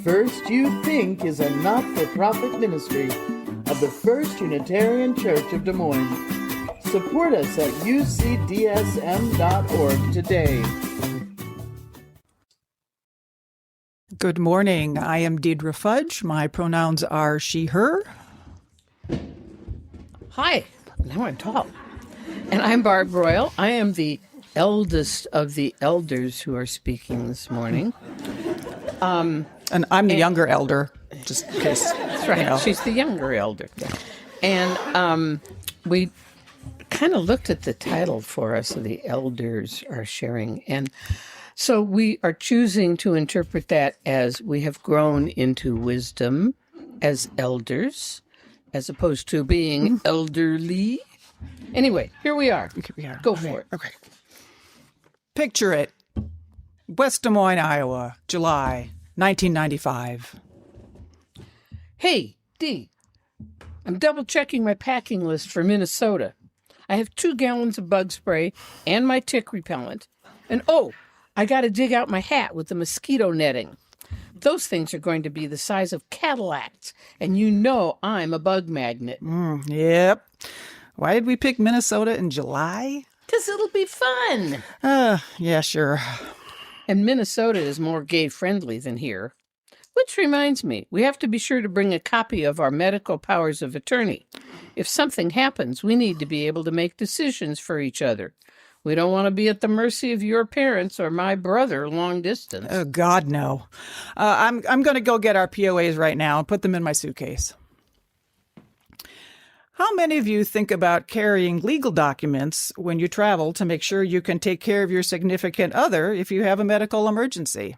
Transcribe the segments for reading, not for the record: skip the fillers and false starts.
First You Think is a not-for-profit ministry of the First Unitarian Church of Des Moines. Support us at ucdsm.org today. Good morning. I am Deidre Fudge. My pronouns are she, her. Hi, now I'm tall. And I'm Barb Royal. I am the eldest of the elders who are speaking this morning. And I'm the younger elder, just in case. That's right. You know. She's the younger elder. And we kind of looked at the title for us, the elders are sharing. And so we are choosing to interpret that as we have grown into wisdom as elders, as opposed to being elderly. Anyway, here we are. Here we are. Go for it. Okay. Picture it. West Des Moines, Iowa, July 1995. Hey, Dee, I'm double-checking my packing list for Minnesota. I have 2 gallons of bug spray and my tick repellent. And I got to dig out my hat with the mosquito netting. Those things are going to be the size of Cadillacs, and you know I'm a bug magnet. Yep. Why did we pick Minnesota in July? Because it'll be fun. Yeah, sure. And Minnesota is more gay-friendly than here. Which reminds me, we have to be sure to bring a copy of our medical powers of attorney. If something happens, we need to be able to make decisions for each other. We don't want to be at the mercy of your parents or my brother long distance. Oh, God, no. I'm going to go get our POAs right now and put them in my suitcase. How many of you think about carrying legal documents when you travel to make sure you can take care of your significant other if you have a medical emergency?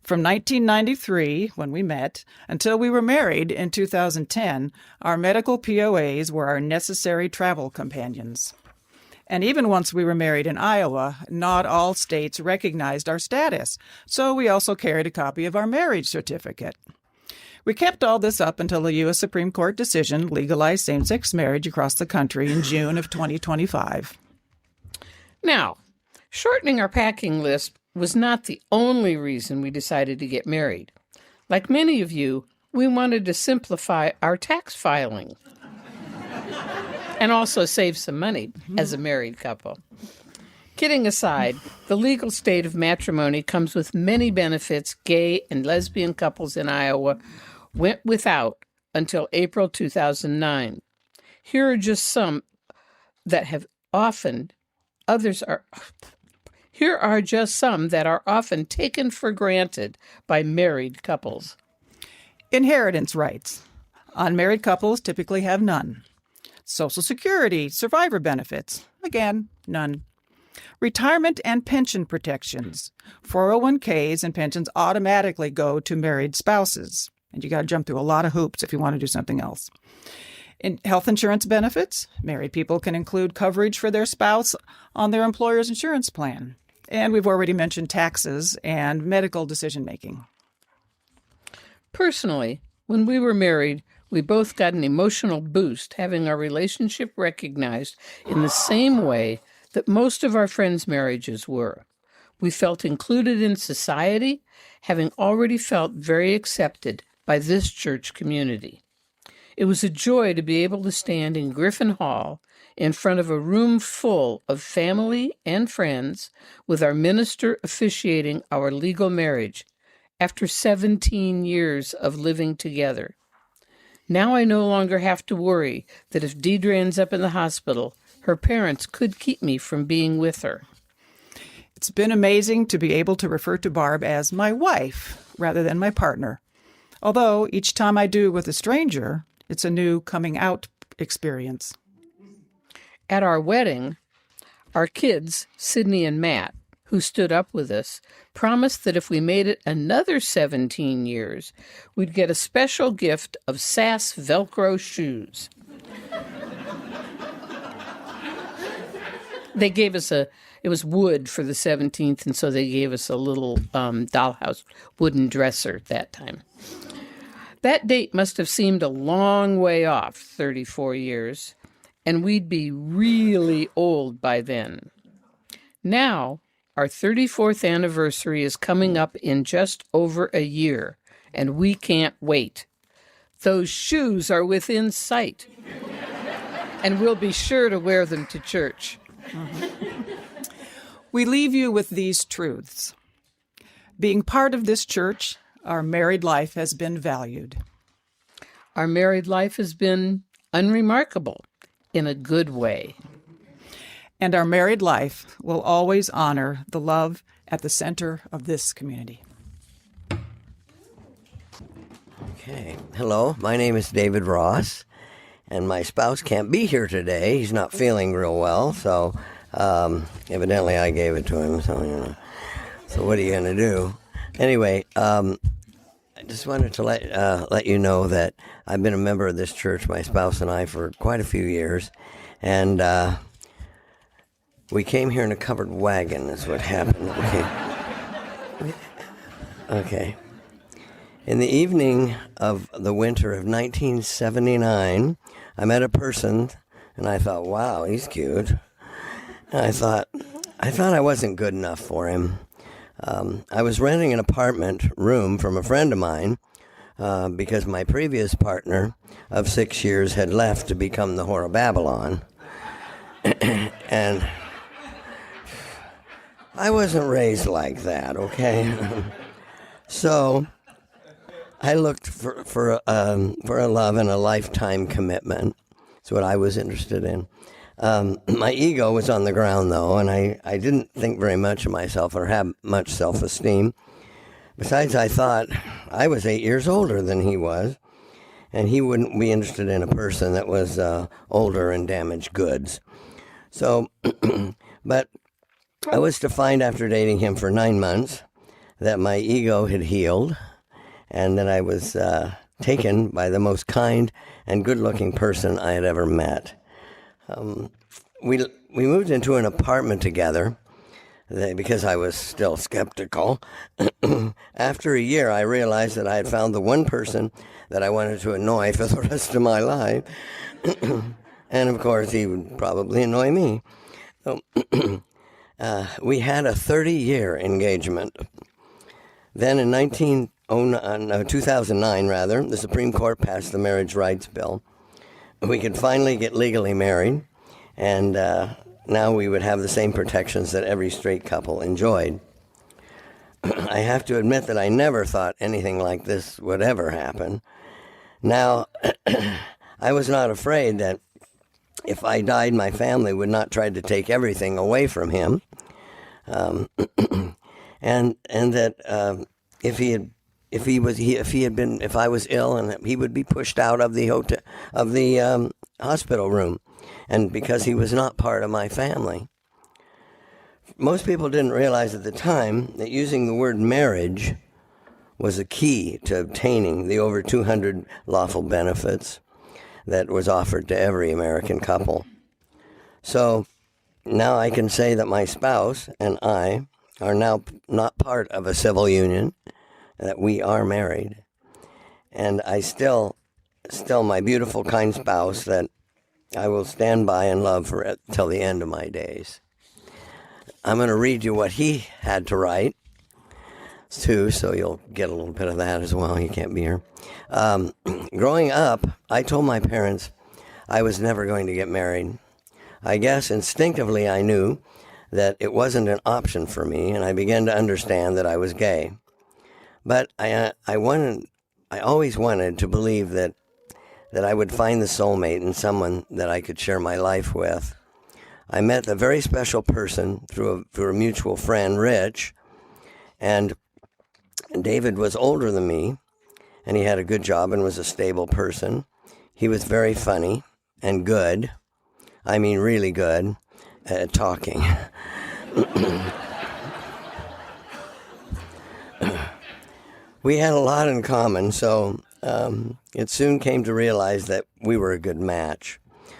From 1993, when we met, until we were married in 2010, our medical POAs were our necessary travel companions. And even once we were married in Iowa, not all states recognized our status, so we also carried a copy of our marriage certificate. We kept all this up until the U.S. Supreme Court decision legalized same-sex marriage across the country in June of 2025. Now, shortening our packing list was not the only reason we decided to get married. Like many of you, we wanted to simplify our tax filing and also save some money as a married couple. Kidding aside, the legal state of matrimony comes with many benefits gay and lesbian couples in Iowa went without until April 2009. Here are just some that have often, here are just some that are often taken for granted by married couples. Inheritance rights. Unmarried couples typically have none. Social Security, survivor benefits. Again, none. Retirement and pension protections. 401ks and pensions automatically go to married spouses. And you got to jump through a lot of hoops if you want to do something else. In health insurance benefits, married people can include coverage for their spouse on their employer's insurance plan. And we've already mentioned taxes and medical decision-making. Personally, when we were married, we both got an emotional boost having our relationship recognized in the same way that most of our friends' marriages were. We felt included in society, having already felt very accepted by this church community. It was a joy to be able to stand in Griffin Hall in front of a room full of family and friends with our minister officiating our legal marriage after 17 years of living together. Now I no longer have to worry that if Deidre ends up in the hospital, her parents could keep me from being with her. It's been amazing to be able to refer to Barb as my wife rather than my partner. Although each time I do with a stranger, it's a new coming out experience. At our wedding, our kids, Sydney and Matt, who stood up with us, promised that if we made it another 17 years, we'd get a special gift of SAS Velcro shoes. They gave us it was wood for the 17th, and so they gave us a little dollhouse wooden dresser that time. That date must have seemed a long way off, 34 years, and we'd be really old by then. Now, our 34th anniversary is coming up in just over a year, and we can't wait. Those shoes are within sight, and we'll be sure to wear them to church. We leave you with these truths. Being part of this church, our married life has been valued. Our married life has been unremarkable in a good way. And our married life will always honor the love at the center of this community. Okay. Hello, my name is David Ross, and my spouse can't be here today. He's not feeling real well, so evidently I gave it to him, So what are you going to do? Anyway, I just wanted to let you know that I've been a member of this church, my spouse and I, for quite a few years, and we came here in a covered wagon. That's what happened. Okay. In the evening of the winter of 1979, I met a person, and I thought, wow, he's cute. And I thought I wasn't good enough for him. I was renting an apartment room from a friend of mine because my previous partner of 6 years had left to become the whore of Babylon. And I wasn't raised like that, okay? So I looked for a love and a lifetime commitment. That's what I was interested in. My ego was on the ground, though, and I didn't think very much of myself or have much self-esteem. Besides, I thought I was 8 years older than he was, and he wouldn't be interested in a person that was older and damaged goods. So, but I was to find after dating him for 9 months that my ego had healed, and that I was taken by the most kind and good-looking person I had ever met. We moved into an apartment together because I was still skeptical. After a year, I realized that I had found the one person that I wanted to annoy for the rest of my life. And, of course, he would probably annoy me. So, we had a 30-year engagement. Then in 2009, the Supreme Court passed the marriage rights bill. We could finally get legally married, and now we would have the same protections that every straight couple enjoyed. I have to admit that I never thought anything like this would ever happen. Now, I was not afraid that if I died, my family would not try to take everything away from him, and that if I was ill, and he would be pushed out of the hospital room, and because he was not part of my family. Most people didn't realize at the time that using the word marriage was a key to obtaining the over 200 lawful benefits that was offered to every American couple. So now I can say that my spouse and I are now not part of a civil union, that we are married. And I still my beautiful, kind spouse that I will stand by and love for till the end of my days. I'm going to read you what he had to write, too, so you'll get a little bit of that as well. You can't be here. Growing up, I told my parents I was never going to get married. I guess instinctively I knew that it wasn't an option for me, and I began to understand that I was gay. But I always wanted to believe that I would find the soulmate in someone that I could share my life with. I met a very special person through a mutual friend, Rich, and David was older than me, and he had a good job and was a stable person. He was very funny and good. I mean, really good at talking. We had a lot in common, so it soon came to realize that we were a good match.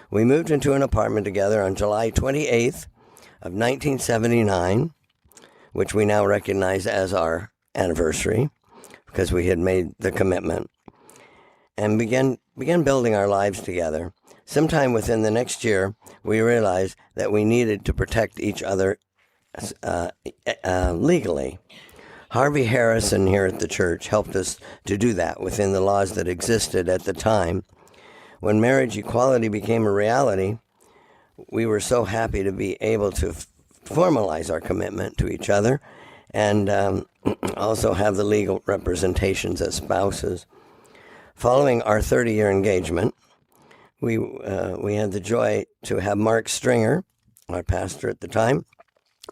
We moved into an apartment together on July 28th of 1979, which we now recognize as our anniversary because we had made the commitment, and began building our lives together. Sometime within the next year, we realized that we needed to protect each other legally. Harvey Harrison here at the church helped us to do that within the laws that existed at the time. When marriage equality became a reality, we were so happy to be able to formalize our commitment to each other and also have the legal representations as spouses. Following our 30-year engagement, we had the joy to have Mark Stringer, our pastor at the time,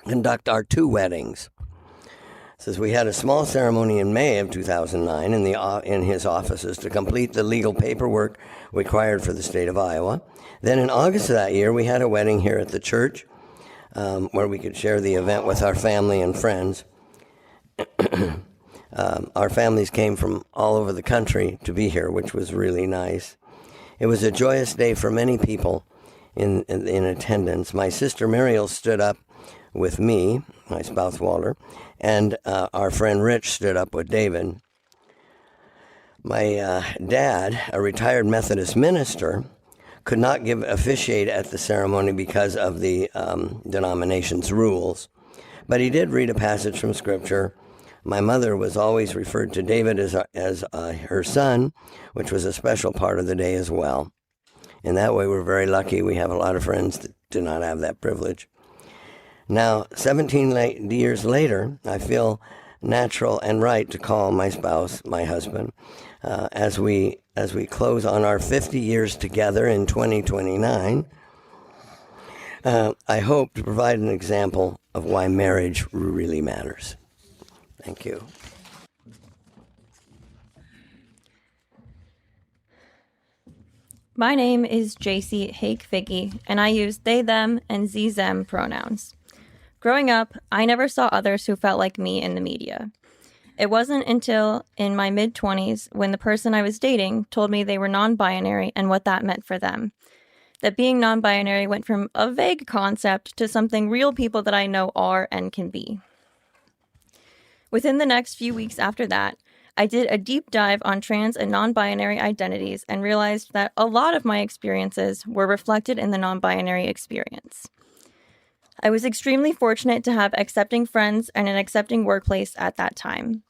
conduct our 2 weddings. Says we had a small ceremony in May of 2009 in his offices to complete the legal paperwork required for the state of Iowa. Then in August of that year, we had a wedding here at the church where we could share the event with our family and friends. Our families came from all over the country to be here, which was really nice. It was a joyous day for many people in attendance. My sister Muriel stood up with me, my spouse Walter, and our friend Rich stood up with David. My dad, a retired Methodist minister, could not officiate at the ceremony because of the denomination's rules, but he did read a passage from Scripture. My mother was always referred to David as her son, which was a special part of the day as well. In that way, we're very lucky. We have a lot of friends that do not have that privilege. Now, 17 years later, I feel natural and right to call my spouse my husband. As we close on our 50 years together in 2029, I hope to provide an example of why marriage really matters. Thank you. My name is Jaycie Hake-Viggy, and I use they, them, and ze-them pronouns. Growing up, I never saw others who felt like me in the media. It wasn't until in my mid-20s when the person I was dating told me they were non-binary and what that meant for them. That being non-binary went from a vague concept to something real people that I know are and can be. Within the next few weeks after that, I did a deep dive on trans and non-binary identities and realized that a lot of my experiences were reflected in the non-binary experience. I was extremely fortunate to have accepting friends and an accepting workplace at that time.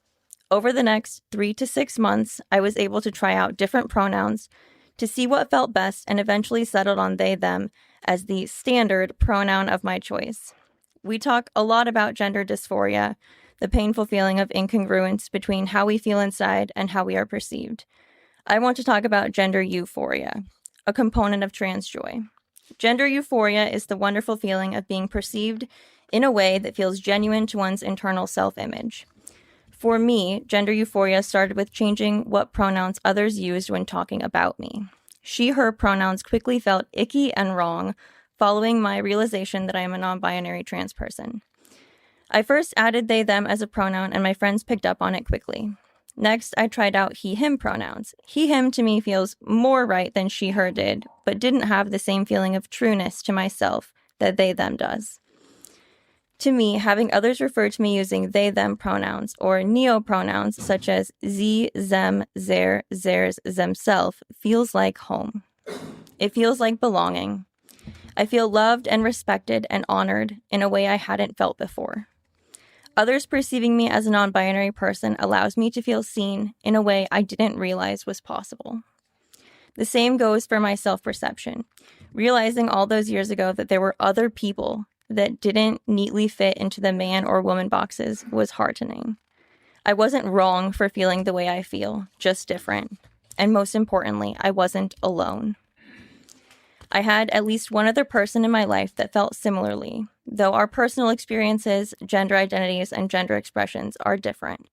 Over the next 3 to 6 months, I was able to try out different pronouns to see what felt best and eventually settled on they, them as the standard pronoun of my choice. We talk a lot about gender dysphoria, the painful feeling of incongruence between how we feel inside and how we are perceived. I want to talk about gender euphoria, a component of trans joy. Gender euphoria is the wonderful feeling of being perceived in a way that feels genuine to one's internal self-image. For me, gender euphoria started with changing what pronouns others used when talking about me. She, her pronouns quickly felt icky and wrong following my realization that I am a non-binary trans person. I first added they, them as a pronoun, and my friends picked up on it quickly. Next, I tried out he, him pronouns. He, him to me feels more right than she, her did, but didn't have the same feeling of trueness to myself that they, them does. To me, having others refer to me using they, them pronouns or neo-pronouns such as ze, them, their, theirs, themself feels like home. It feels like belonging. I feel loved and respected and honored in a way I hadn't felt before. Others perceiving me as a non-binary person allows me to feel seen in a way I didn't realize was possible. The same goes for my self-perception. Realizing all those years ago that there were other people that didn't neatly fit into the man or woman boxes was heartening. I wasn't wrong for feeling the way I feel, just different. And most importantly, I wasn't alone. I had at least one other person in my life that felt similarly, though our personal experiences, gender identities, and gender expressions are different.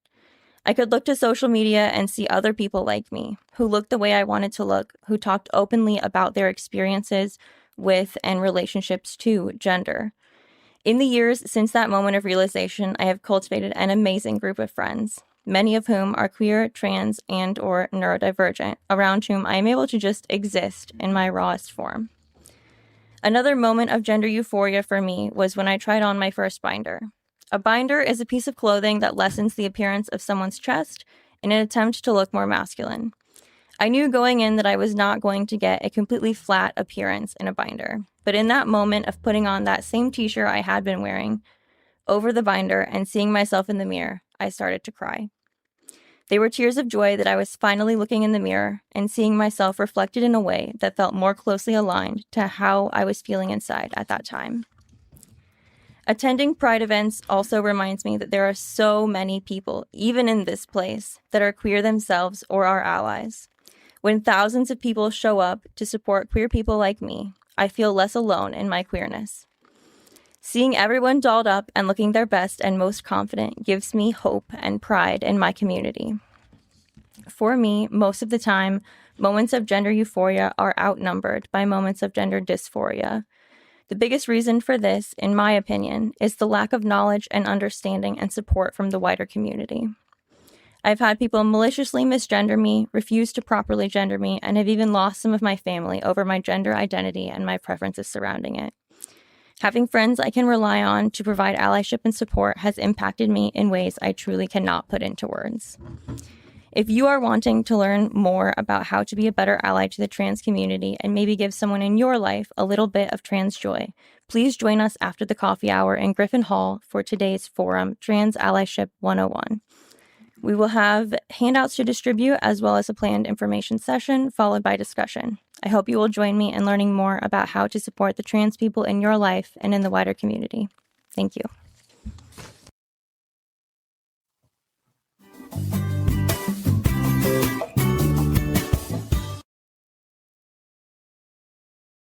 I could look to social media and see other people like me, who looked the way I wanted to look, who talked openly about their experiences with and relationships to gender. In the years since that moment of realization, I have cultivated an amazing group of friends, many of whom are queer, trans, and or neurodivergent, around whom I am able to just exist in my rawest form. Another moment of gender euphoria for me was when I tried on my first binder. A binder is a piece of clothing that lessens the appearance of someone's chest in an attempt to look more masculine. I knew going in that I was not going to get a completely flat appearance in a binder, but in that moment of putting on that same t-shirt I had been wearing over the binder and seeing myself in the mirror, I started to cry. They were tears of joy that I was finally looking in the mirror and seeing myself reflected in a way that felt more closely aligned to how I was feeling inside at that time. Attending Pride events also reminds me that there are so many people, even in this place, that are queer themselves or are allies. When thousands of people show up to support queer people like me, I feel less alone in my queerness. Seeing everyone dolled up and looking their best and most confident gives me hope and pride in my community. For me, most of the time, moments of gender euphoria are outnumbered by moments of gender dysphoria. The biggest reason for this, in my opinion, is the lack of knowledge and understanding and support from the wider community. I've had people maliciously misgender me, refuse to properly gender me, and have even lost some of my family over my gender identity and my preferences surrounding it. Having friends I can rely on to provide allyship and support has impacted me in ways I truly cannot put into words. If you are wanting to learn more about how to be a better ally to the trans community and maybe give someone in your life a little bit of trans joy, please join us after the coffee hour in Griffin Hall for today's forum, Trans Allyship 101. We will have handouts to distribute as well as a planned information session followed by discussion. I hope you will join me in learning more about how to support the trans people in your life and in the wider community. Thank you.